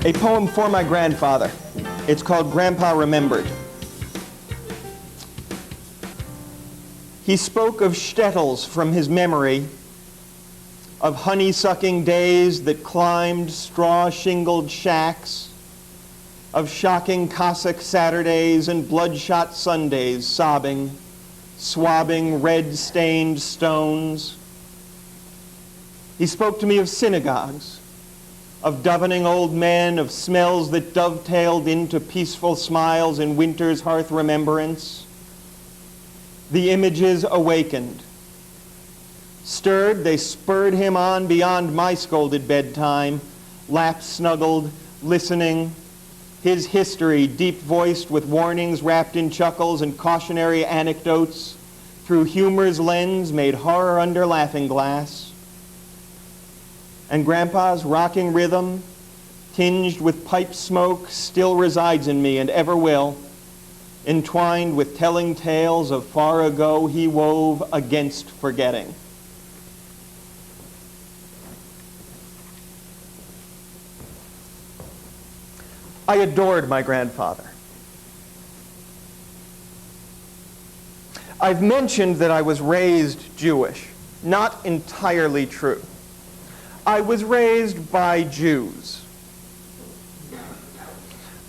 A poem for my grandfather. It's called Grandpa Remembered. He spoke of shtetls from his memory, of honey-sucking days that climbed straw-shingled shacks, of shocking Cossack Saturdays and bloodshot Sundays, sobbing, swabbing red-stained stones. He spoke to me of synagogues, of dovening old men, of smells that dovetailed into peaceful smiles in winter's hearth remembrance. The images awakened. Stirred, they spurred him on beyond my scolded bedtime, lap-snuggled, listening. His history, deep-voiced with warnings wrapped in chuckles and cautionary anecdotes, through humor's lens made horror under laughing glass. And Grandpa's rocking rhythm, tinged with pipe smoke, still resides in me and ever will, entwined with telling tales of far ago he wove against forgetting. I adored my grandfather. I've mentioned that I was raised Jewish. Not entirely true. I was raised by Jews.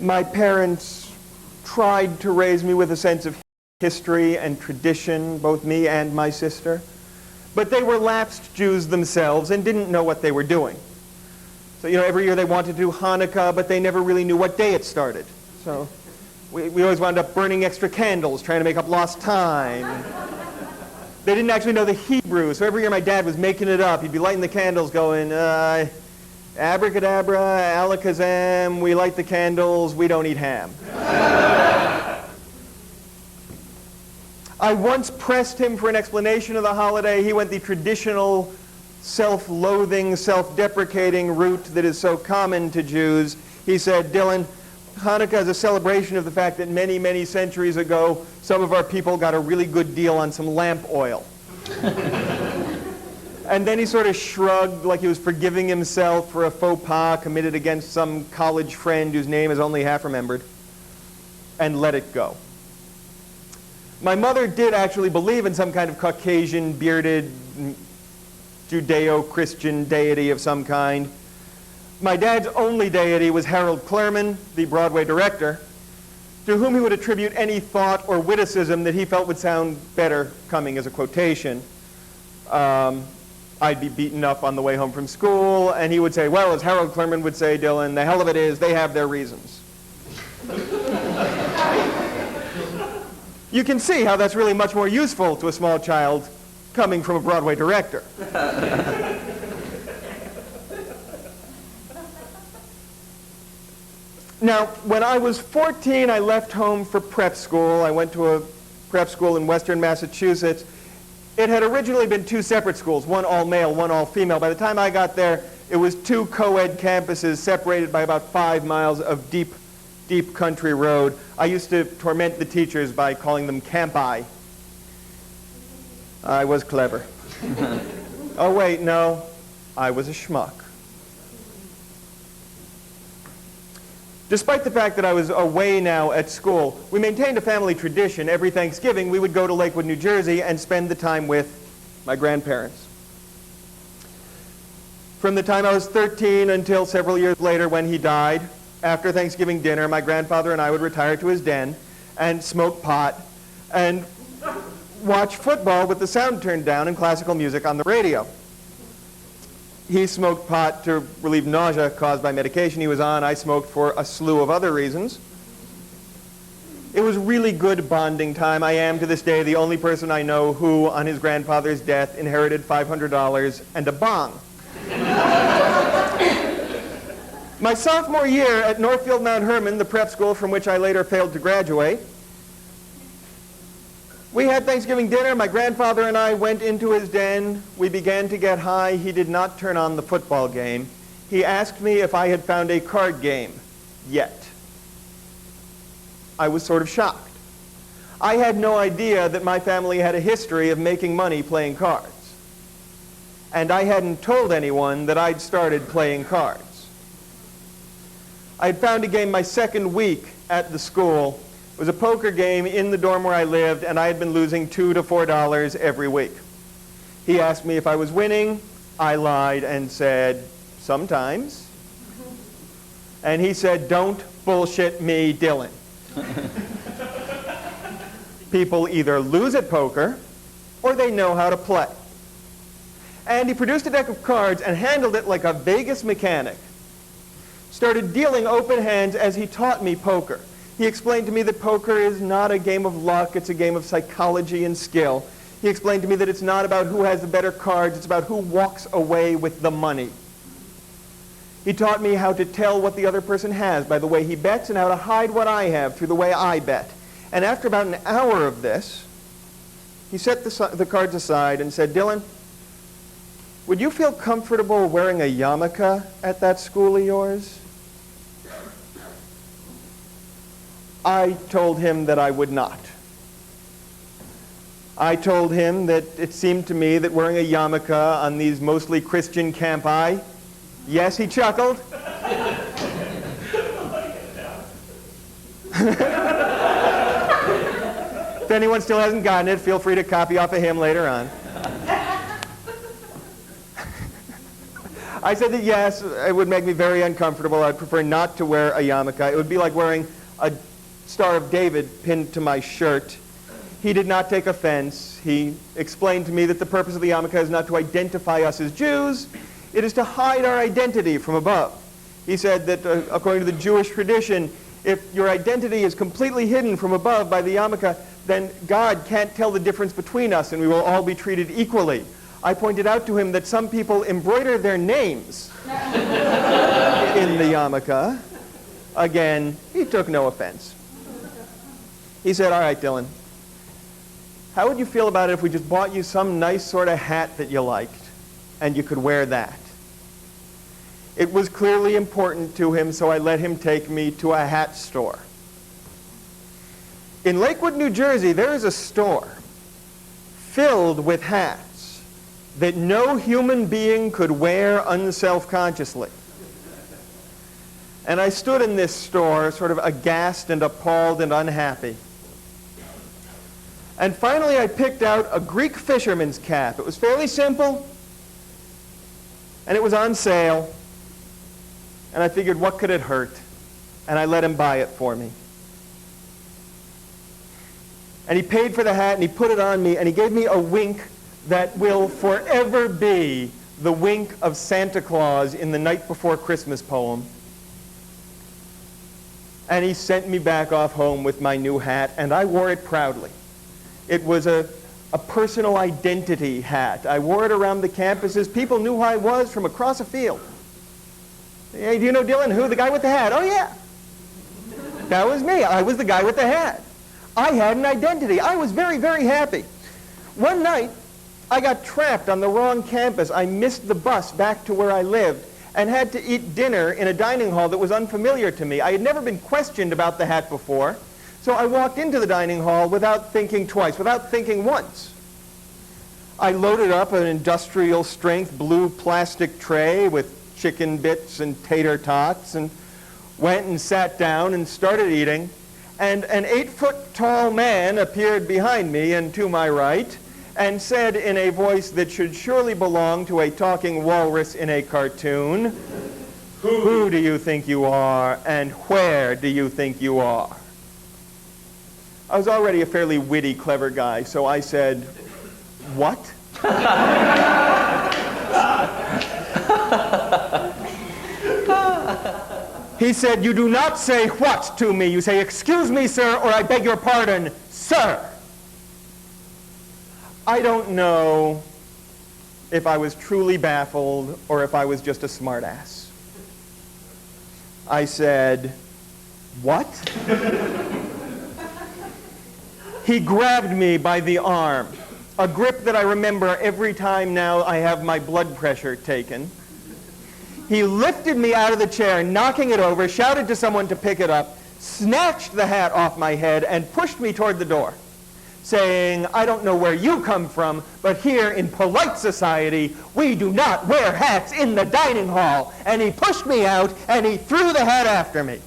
My parents tried to raise me with a sense of history and tradition, both me and my sister. But they were lapsed Jews themselves and didn't know what they were doing. So, every year they wanted to do Hanukkah, but they never really knew what day it started. So we always wound up burning extra candles, trying to make up lost time. They didn't actually know the Hebrew, so every year my dad was making it up. He'd be lighting the candles going, abracadabra, alakazam, we light the candles, we don't eat ham. I once pressed him for an explanation of the holiday. He went the traditional self-loathing, self-deprecating route that is so common to Jews. He said, Dylan, Hanukkah is a celebration of the fact that many, many centuries ago, some of our people got a really good deal on some lamp oil. And then he sort of shrugged like he was forgiving himself for a faux pas committed against some college friend whose name is only half remembered, and let it go. My mother did actually believe in some kind of Caucasian, bearded, Judeo-Christian deity of some kind. My dad's only deity was Harold Clurman, the Broadway director, to whom he would attribute any thought or witticism that he felt would sound better coming as a quotation. I'd be beaten up on the way home from school, and he would say, well, as Harold Clurman would say, Dylan, the hell of it is, they have their reasons. You can see how that's really much more useful to a small child coming from a Broadway director. Now, when I was 14, I left home for prep school. I went to a prep school in western Massachusetts. It had originally been two separate schools, one all-male, one all-female. By the time I got there, it was two co-ed campuses separated by about 5 miles of deep, deep country road. I used to torment the teachers by calling them campi. I was clever. Oh, wait, no. I was a schmuck. Despite the fact that I was away now at school, we maintained a family tradition. Every Thanksgiving, we would go to Lakewood, New Jersey, and spend the time with my grandparents. From the time I was 13 until several years later when he died, after Thanksgiving dinner, my grandfather and I would retire to his den and smoke pot and watch football with the sound turned down and classical music on the radio. He smoked pot to relieve nausea caused by medication he was on. I smoked for a slew of other reasons. It was really good bonding time. I am, to this day, the only person I know who, on his grandfather's death, inherited $500 and a bong. My sophomore year at Northfield Mount Hermon, the prep school from which I later failed to graduate, we had Thanksgiving dinner. My grandfather and I went into his den. We began to get high. He did not turn on the football game. He asked me if I had found a card game yet. I was sort of shocked. I had no idea that my family had a history of making money playing cards. And I hadn't told anyone that I'd started playing cards. I had found a game my second week at the school. It was a poker game in the dorm where I lived, and I had been losing $2 to $4 every week. He asked me if I was winning. I lied and said, sometimes. And he said, don't bullshit me, Dylan. People either lose at poker or they know how to play. And he produced a deck of cards and handled it like a Vegas mechanic. Started dealing open hands as he taught me poker. He explained to me that poker is not a game of luck, it's a game of psychology and skill. He explained to me that it's not about who has the better cards, it's about who walks away with the money. He taught me how to tell what the other person has by the way he bets and how to hide what I have through the way I bet. And after about an hour of this, he set the cards aside and said, Dylan, would you feel comfortable wearing a yarmulke at that school of yours? I told him that I would not. I told him that it seemed to me that wearing a yarmulke on these mostly Christian campi, yes, he chuckled. If anyone still hasn't gotten it, feel free to copy off of him later on. I said that yes, it would make me very uncomfortable. I'd prefer not to wear a yarmulke. It would be like wearing a Star of David pinned to my shirt. He did not take offense. He explained to me that the purpose of the yarmulke is not to identify us as Jews. It is to hide our identity from above. He said that according to the Jewish tradition, if your identity is completely hidden from above by the yarmulke, then God can't tell the difference between us and we will all be treated equally. I pointed out to him that some people embroider their names in the yarmulke. Again, he took no offense. He said, all right, Dylan, how would you feel about it if we just bought you some nice sort of hat that you liked and you could wear that? It was clearly important to him, so I let him take me to a hat store. In Lakewood, New Jersey, there is a store filled with hats that no human being could wear unselfconsciously. And I stood in this store sort of aghast and appalled and unhappy. And finally I picked out a Greek fisherman's cap. It was fairly simple, and it was on sale. And I figured, what could it hurt? And I let him buy it for me. And he paid for the hat, and he put it on me, and he gave me a wink that will forever be the wink of Santa Claus in the Night Before Christmas poem. And he sent me back off home with my new hat, and I wore it proudly. It was a personal identity hat. I wore it around the campuses. People knew who I was from across a field. Hey, do you know Dylan? Who? The guy with the hat. Oh, yeah. That was me. I was the guy with the hat. I had an identity. I was very, very happy. One night, I got trapped on the wrong campus. I missed the bus back to where I lived and had to eat dinner in a dining hall that was unfamiliar to me. I had never been questioned about the hat before, so I walked into the dining hall without thinking twice, without thinking once. I loaded up an industrial-strength blue plastic tray with chicken bits and tater tots and went and sat down and started eating. And an 8-foot-tall man appeared behind me and to my right and said in a voice that should surely belong to a talking walrus in a cartoon, "Who do you think you are, and where do you think you are?" I was already a fairly witty, clever guy, so I said, "What?" He said, "You do not say what to me. You say, 'Excuse me, sir,' or 'I beg your pardon, sir.'" I don't know if I was truly baffled or if I was just a smartass. I said, "What?" He grabbed me by the arm, a grip that I remember every time now I have my blood pressure taken. He lifted me out of the chair, knocking it over, shouted to someone to pick it up, snatched the hat off my head, and pushed me toward the door. saying, I don't know where you come from, but here in polite society, we do not wear hats in the dining hall. And he pushed me out, and he threw the hat after me.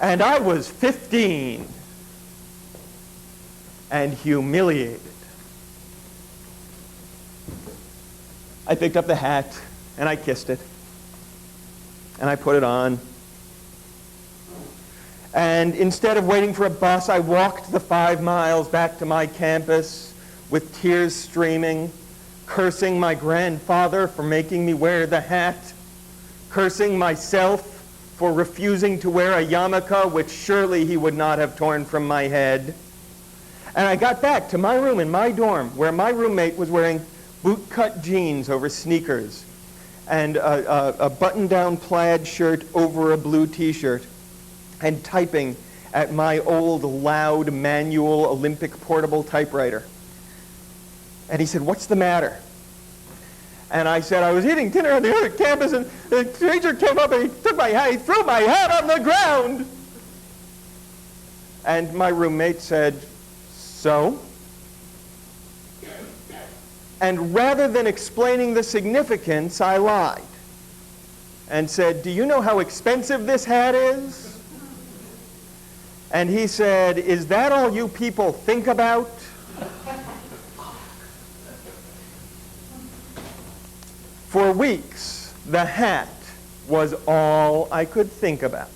And I was 15 and humiliated. I picked up the hat, and I kissed it, and I put it on. And instead of waiting for a bus, I walked the 5 miles back to my campus with tears streaming, cursing my grandfather for making me wear the hat, cursing myself for refusing to wear a yarmulke, which surely he would not have torn from my head. And I got back to my room in my dorm, where my roommate was wearing boot-cut jeans over sneakers and a button-down plaid shirt over a blue t-shirt, and typing at my old, loud, manual, Olympic portable typewriter. And he said, "What's the matter?" And I said, "I was eating dinner on the other campus, and the teacher came up and he took my hat, he threw my hat on the ground." And my roommate said, "So?" And rather than explaining the significance, I lied and said, "Do you know how expensive this hat is?" And he said, "Is that all you people think about?" For weeks, the hat was all I could think about.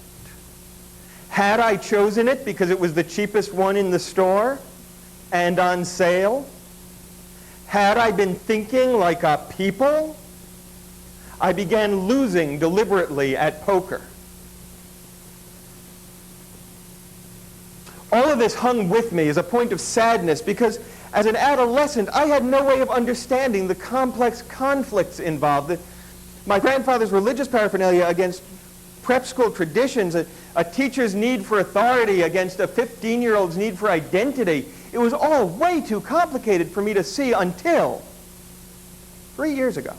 Had I chosen it because it was the cheapest one in the store and on sale? Had I been thinking like a people? I began losing deliberately at poker. All of this hung with me as a point of sadness because as an adolescent, I had no way of understanding the complex conflicts involved. My grandfather's religious paraphernalia against prep school traditions, a teacher's need for authority against a 15-year-old's need for identity. It was all way too complicated for me to see until 3 years ago.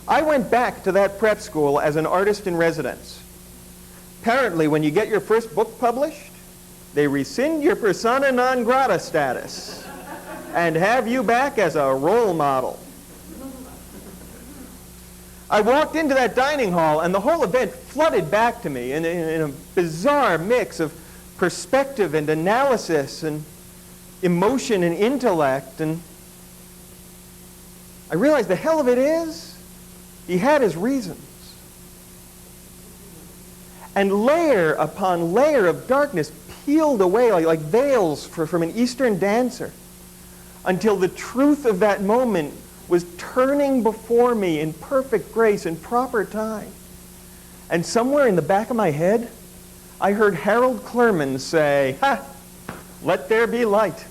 I went back to that prep school as an artist in residence. Apparently, when you get your first book published, they rescind your persona non grata status and have you back as a role model. I walked into that dining hall, and the whole event flooded back to me in a bizarre mix of perspective and analysis and emotion and intellect. And I realized the hell of it is, he had his reasons. And layer upon layer of darkness peeled away like veils from an Eastern dancer until the truth of that moment was turning before me in perfect grace and proper time. And somewhere in the back of my head, I heard Harold Clurman say, "Ha! Let there be light."